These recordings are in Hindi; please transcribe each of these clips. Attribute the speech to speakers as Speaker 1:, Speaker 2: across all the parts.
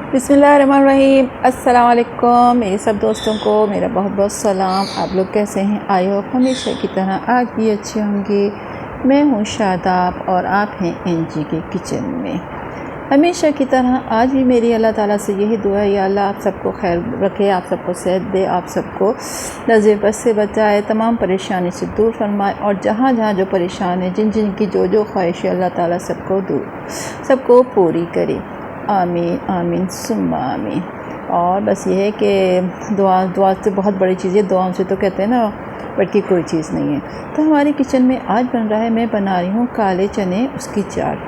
Speaker 1: बिस्मिल्लाहिर्रहमानिर्रहीम। अस्सलाम वालेकुम मेरे सब दोस्तों को मेरा बहुत बहुत सलाम। आप लोग कैसे हैं? आई होप हमेशा की तरह आज भी अच्छे होंगे। मैं हूँ शादाब और आप हैं एनजी के किचन में। हमेशा की तरह आज भी मेरी अल्लाह ताला से यही दुआ है, या अल्लाह आप सबको खैर रखे, आप सबको सेहत दे, आप सबको नज़र बद से बचाए, तमाम परेशानी से दूर फरमाए और जहाँ जहाँ जो परेशान है, जिन जिन की जो जो ख्वाहिश है, अल्लाह ताला सबको पूरी करे। आमीन आमीन सुम्मा आमीन। और बस ये है कि दुआ से बहुत बड़ी चीज़ है, दुआओं से तो कहते हैं ना बट की कोई चीज़ नहीं है। तो हमारे किचन में आज बन रहा है, मैं बना रही हूँ काले चने उसकी चाट।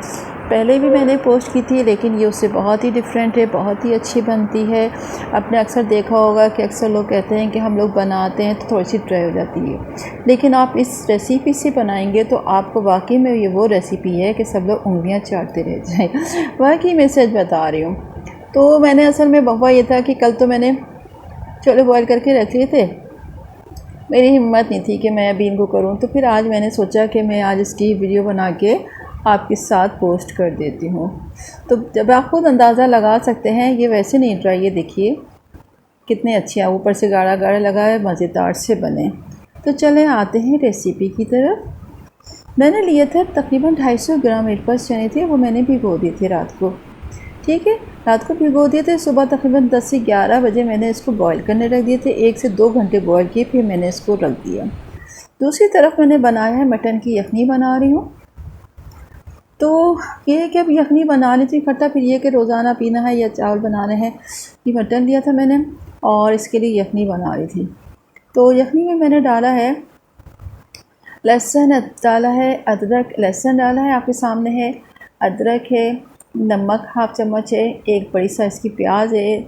Speaker 1: पहले भी मैंने पोस्ट की थी लेकिन ये उससे बहुत ही डिफरेंट है, बहुत ही अच्छी बनती है। आपने अक्सर देखा होगा कि अक्सर लोग कहते हैं कि हम लोग बनाते हैं तो थोड़ी सी ड्राई हो जाती है, लेकिन आप इस रेसिपी से बनाएंगे तो आपको वाकई में ये वो रेसिपी है कि सब लोग उंगलियां चाटते रह जाएं। वाकई मैं सच बता रही हूँ। तो मैंने असल में हुआ ये था कि कल तो मैंने छोले बॉयल करके रख लिए थे, मेरी हिम्मत नहीं थी कि मैं अभी इनको करूं, तो फिर आज मैंने सोचा कि मैं आज इसकी वीडियो बना के आपके साथ पोस्ट कर देती हूँ। तो जब आप खुद अंदाज़ा लगा सकते हैं, ये वैसे नहीं ड्राई, ये देखिए कितने अच्छे हैं, ऊपर से गाढ़ा गाढ़ा लगा है, मज़ेदार से बने। तो चलें आते हैं रेसिपी की तरफ। मैंने लिए थे तकरीबन 250 ग्राम मेरे पास चने थे, वो मैंने भिगो दिए थे रात को। ठीक है, रात को भिगो दिए थे, सुबह तकरीबन 10 से 11 बजे मैंने इसको बॉईल करने रख दिए थे। 1 से 2 घंटे बॉईल किए, फिर मैंने इसको रख दिया। दूसरी तरफ मैंने बनाया है मटन की यखनी बना रही हूँ। तो ये है कि अब यखनी बना ली थी खट्टा, फिर ये कि रोज़ाना पीना है या चावल बनाने हैं। ये मटन लिया था मैंने और इसके लिए यखनी बना रही थी। तो यखनी में मैंने डाला है लहसुन, डाला है अदरक, लहसुन डाला है आपके सामने है, अदरक है, नमक हाफ चम्मच है, एक बड़ी साइज़ की प्याज है,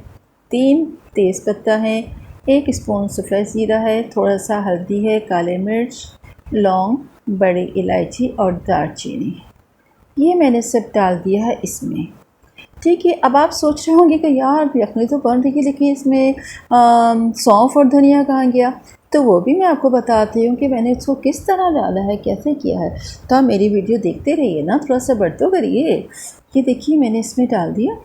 Speaker 1: 3 तेज़पत्ता है, 1 स्पून सफ़ेद ज़ीरा है, थोड़ा सा हल्दी है, काले मिर्च, लौंग, बड़ी इलायची और दालचीनी, ये मैंने सब डाल दिया है इसमें। ठीक है, अब आप सोच रहे होंगे कि यार यखनी तो बन रही है लेकिन इसमें सौंफ और धनिया कहाँ गया? तो वो भी मैं आपको बताती हूँ कि मैंने इसको किस तरह डाला है, कैसे किया है। तो आप मेरी वीडियो देखते रहिए ना, थोड़ा सा सब्र तो करिए। ये देखिए मैंने इसमें डाल दिया।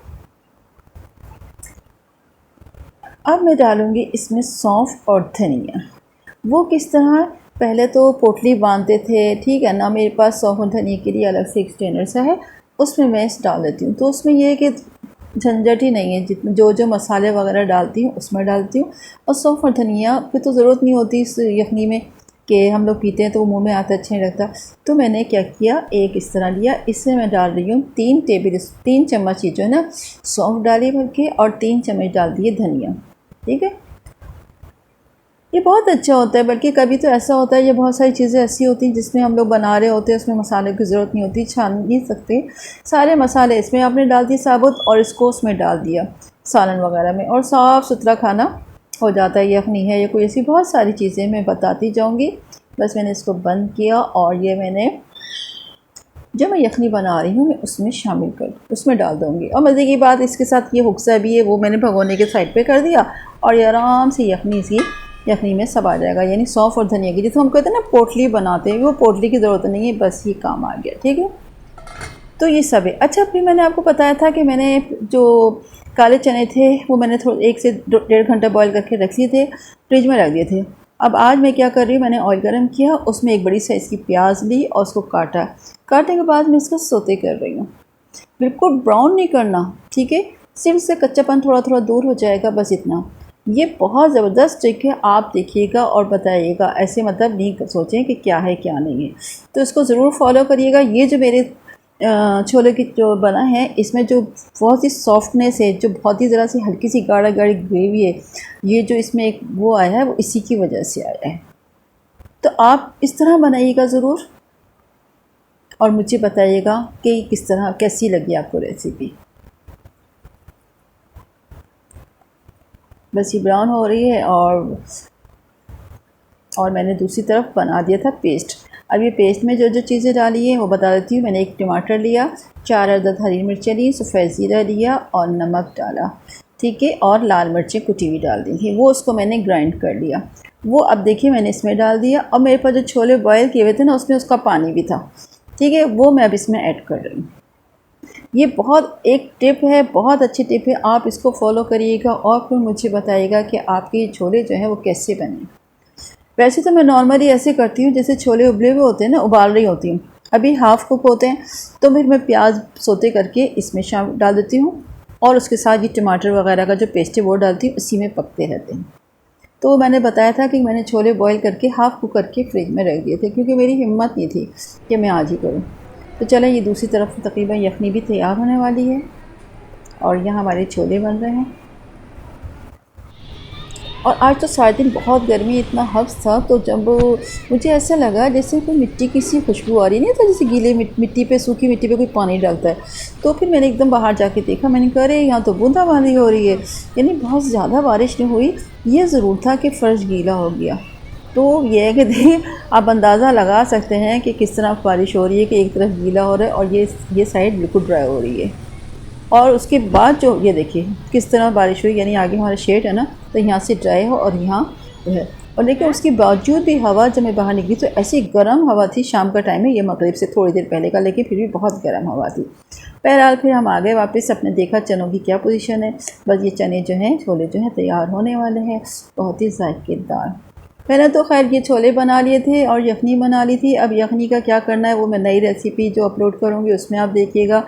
Speaker 1: अब मैं डालूँगी इसमें सौंफ और धनिया। वो किस तरह? पहले तो पोटली बांधते थे, ठीक है ना, मेरे पास सौंफ और धनिया के लिए अलग से एक स्ट्रेनर सा है, उसमें मैं इस डाल देती हूँ। तो उसमें ये है कि झंझट ही नहीं है, जितने जो मसाले वगैरह डालती हूँ उसमें डालती हूँ। और सौंफ और धनिया की तो ज़रूरत नहीं होती इस यखनी में, कि हम लोग पीते हैं तो वो मुँह में आता अच्छा नहीं लगता। तो मैंने क्या किया, एक इस तरह लिया, इससे मैं डाल रही हूँ 3 चम्मच ही जो है ना सौंफ डाली भर के, और 3 चम्मच डाल दिए धनिया। ठीक है, ये बहुत अच्छा होता है। बल्कि कभी तो ऐसा होता है, ये बहुत सारी चीज़ें ऐसी होती हैं जिसमें हम लोग बना रहे होते हैं, उसमें मसाले की ज़रूरत नहीं होती, छान नहीं सकते, सारे मसाले इसमें आपने डाल दिए साबुत, और इसको उसमें डाल दिया सालन वगैरह में, और साफ़ सुथरा खाना हो जाता है। यखनी है, ये कोई ऐसी बहुत सारी चीज़ें मैं बताती जाऊँगी। बस मैंने इसको बंद किया और ये मैंने जो मैं यखनी बना रही हूँ मैं उसमें शामिल उसमें डाल दूँगी। और मज़े की बात इसके साथ ये हुक्सा भी है, वो मैंने भगोने के साइड पे कर दिया, और ये आराम से यखनी में सब आ जाएगा। यानी सौंफ और धनिया की, जिसको हम कहते हैं ना पोटली बनाते हैं, वो पोटली की ज़रूरत नहीं है, बस ये काम आ गया। ठीक है, तो ये सब है। अच्छा, फिर मैंने आपको बताया था कि मैंने जो काले चने थे वो मैंने 1 से 1.5 घंटा बॉयल करके रख लिए थे, फ्रिज में रख दिए थे। अब आज मैं क्या कर रही हूँ, मैंने ऑयल गर्म किया, उसमें एक बड़ी साइज़ की प्याज ली और उसको काटने के बाद मैं इसको सोते कर रही हूँ। बिल्कुल ब्राउन नहीं करना, ठीक है, सिर्फ से कच्चापन थोड़ा थोड़ा दूर हो जाएगा, बस इतना। ये बहुत ज़बरदस्त ट्रिक है, आप देखिएगा और बताइएगा, ऐसे मतलब नहीं सोचें कि क्या है क्या नहीं है। तो इसको ज़रूर फॉलो करिएगा। ये जो मेरे छोले की जो बना है, इसमें जो बहुत ही सॉफ्टनेस है, जो बहुत ही ज़रा सी हल्की सी गाढ़ा गाढ़ी ग्रेवी है, ये जो इसमें एक वो आया है, वो इसी की वजह से आया है। तो आप इस तरह बनाइएगा ज़रूर और मुझे बताइएगा कि किस तरह कैसी लगी आपको रेसिपी। बस ये ब्राउन हो रही है और मैंने दूसरी तरफ बना दिया था पेस्ट। अब ये पेस्ट में जो जो चीज़ें डाली है वो बता देती हूँ। मैंने 1 टमाटर लिया, 4 अदद हरी मिर्चें ली, सफ़ेद ज़ीरा लिया और नमक डाला, ठीक है, और लाल मिर्चें कुटी हुई डाल दी थी, वो उसको मैंने ग्राइंड कर लिया। वो अब देखिए मैंने इसमें डाल दिया, और मेरे पास जो छोले बॉयल किए हुए थे ना, उसमें उसका पानी भी था, ठीक है, वो मैं अब इसमें ऐड कर रही हूँ। ये बहुत एक टिप है, बहुत अच्छी टिप है, आप इसको फॉलो करिएगा और फिर मुझे बताइएगा कि आपके ये छोले जो हैं वो कैसे बने। वैसे तो मैं नॉर्मली ऐसे करती हूँ जैसे छोले उबले हुए होते हैं ना, उबाल रही होती हूँ, अभी हाफ़ कुक होते हैं तो फिर मैं प्याज सोते करके इसमें शाम डाल देती हूँ और उसके साथ ये टमाटर वगैरह का जो पेस्ट है वो डालती हूँ, इसी में पकते रहते हैं। तो मैंने बताया था कि मैंने छोले बॉईल करके हाफ़ कुक करके फ्रिज में रख दिए थे क्योंकि मेरी हिम्मत नहीं थी कि मैं आज ही करूँ। तो चलें, ये दूसरी तरफ तकरीबन यखनी भी तैयार होने वाली है और यहाँ हमारे छोले बन रहे हैं। और आज तो सारे दिन बहुत गर्मी, इतना हब्स था, तो जब मुझे ऐसा लगा जैसे कोई मिट्टी की सी खुशबू आ रही नहीं था, जैसे गीले मिट्टी पे, सूखी मिट्टी पे कोई पानी डालता है। तो फिर मैंने एकदम बाहर जाके देखा, मैंने कहा अरे यहाँ तो बूंदाबांदी हो रही है, यानी बहुत ज़्यादा बारिश नहीं हुई, ये ज़रूर था कि फ़र्श गीला हो गया। तो ये है कि आप अंदाज़ा लगा सकते हैं कि किस तरह बारिश हो रही है कि एक तरफ गीला हो रहा है और ये साइड बिल्कुल ड्राई हो रही है। और उसके बाद जो ये देखिए किस तरह बारिश हुई, यानी आगे हमारा शेड है ना, तो यहाँ से ड्राई हो और यहाँ है। और लेकिन उसके बावजूद भी हवा जब मैं बाहर निकली तो ऐसी गर्म हवा थी, शाम का टाइम है, ये मगरिब से थोड़ी देर पहले का, लेकिन फिर भी बहुत गर्म हवा थी। बहरहाल फिर हम आ गए वापस, अपने देखा चनों की क्या पोजीशन है। बस ये चने जो हैं, छोले जो हैं तैयार होने वाले हैं, बहुत ही जायकेदार। मैंने तो खैर ये छोले बना लिए थे और यखनी बना ली थी। अब यखनी का क्या करना है वो मैं नई रेसिपी जो अपलोड करूँगी उसमें आप देखिएगा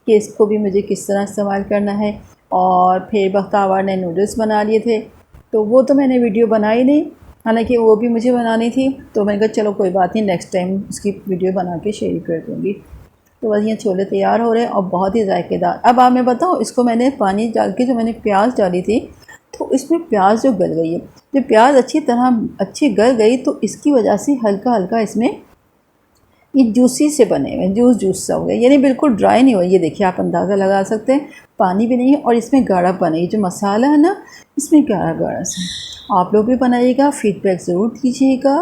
Speaker 1: कि इसको भी मुझे किस तरह इस्तेमाल करना है। और फिर बख्तावर ने नूडल्स बना लिए थे, तो वो तो मैंने वीडियो बनाई नहीं, हालांकि वो भी मुझे बनानी थी, तो मैंने कहा चलो कोई बात नहीं, नेक्स्ट टाइम उसकी वीडियो बना के शेयर कर दूँगी। तो बस ये छोले तैयार हो रहे हैं और बहुत ही जायकेदार। अब आप मैं बताऊँ, इसको मैंने पानी डाल के जो मैंने प्याज डाली थी तो इसमें प्याज जो गल गई है, जब प्याज अच्छी गल गई तो इसकी वजह से हल्का हल्का इसमें ये जूसी से बने हुए, जूस सा हो गया, यानी बिल्कुल ड्राई नहीं हुआ। ये देखिए आप अंदाज़ा लगा सकते हैं, पानी भी नहीं है और इसमें गाढ़ा बना है। जो मसाला है ना, इसमें गाढ़ा गाढ़ा सा। आप लोग भी बनाइएगा, फीडबैक ज़रूर दीजिएगा।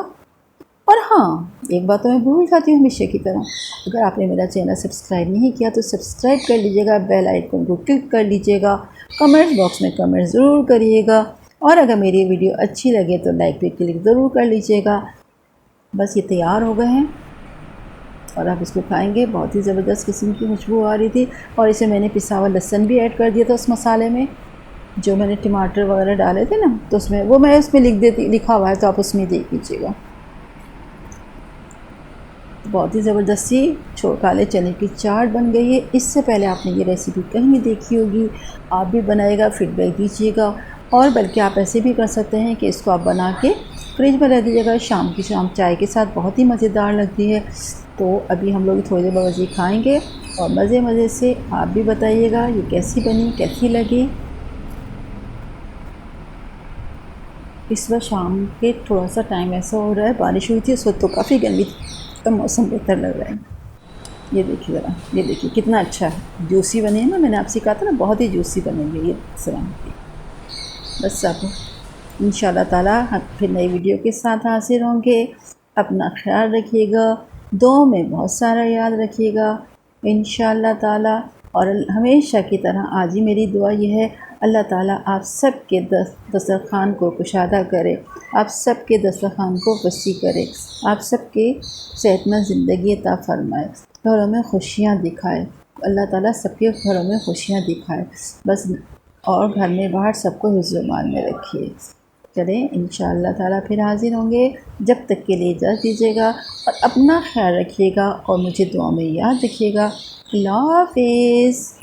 Speaker 1: और हाँ, एक बात तो मैं भूल जाती हूँ हमेशा की तरह, अगर आपने मेरा चैनल सब्सक्राइब नहीं किया तो सब्सक्राइब कर लीजिएगा, बेल आइकन को क्लिक कर लीजिएगा, कमेंट्स बॉक्स में कमेंट ज़रूर करिएगा और अगर मेरी वीडियो अच्छी लगे तो लाइक पे क्लिक ज़रूर कर लीजिएगा। बस ये तैयार हो गए हैं और आप इसको खाएंगे। बहुत ही ज़बरदस्त किस्म की खुशबू आ रही थी और इसे मैंने पिसा हुआ लहसुन भी ऐड कर दिया था उस मसाले में, जो मैंने टमाटर वगैरह डाले थे ना, तो उसमें वो मैं उसमें लिखा हुआ है, तो आप उसमें देख लीजिएगा। बहुत ही ज़बरदस्ती काले चने की चाट बन गई है। इससे पहले आपने ये रेसिपी कहीं नहीं देखी होगी, आप भी बनाइएगा, फीडबैक दीजिएगा। और बल्कि आप ऐसे भी कर सकते हैं कि इसको आप बना के फ्रिज में रख दीजिएगा, शाम चाय के साथ बहुत ही मज़ेदार लगती है। तो अभी हम लोग थोड़ी देर बाद ये खाएँगे और मज़े से आप भी बताइएगा ये कैसी बनी, कैसी लगी। इस वक्त शाम के थोड़ा सा टाइम ऐसा हो रहा है, बारिश हुई थी उस वक्त तो काफ़ी गर्मी का मौसम बेहतर लग रहा है। ये देखिए ज़रा, ये देखिए कितना अच्छा है, जूसी बनी है ना, मैंने आपसे कहा था ना बहुत ही जूसी बनेंगे ये सलामती। बस आप इंशाल्लाह ताला हम फिर नई वीडियो के साथ हाजिर होंगे। अपना ख्याल रखिएगा, दुआ में बहुत सारा याद रखिएगा इंशाल्लाह ताला। और हमेशा की तरह आज ही मेरी दुआ ये है, अल्लाह ताला आप सब के दस्तरखान को कुशादा करे, आप सब के दस्तरखान को वसी करे, आप सब के सेहतमंद ज़िंदगी अता फरमाए, घरों में खुशियाँ दिखाए, अल्लाह ताला सबके घरों में खुशियाँ दिखाए बस। और घर में बाहर सबको हिफ्ज़-ओ-मान में रखिए। चलें इंशाअल्लाह ताला फिर हाज़िर होंगे, जब तक के लिए इजाज़त दीजिएगा और अपना ख्याल रखिएगा और मुझे दुआ में याद रखिएगा। अल्लाह हाफ़िज़।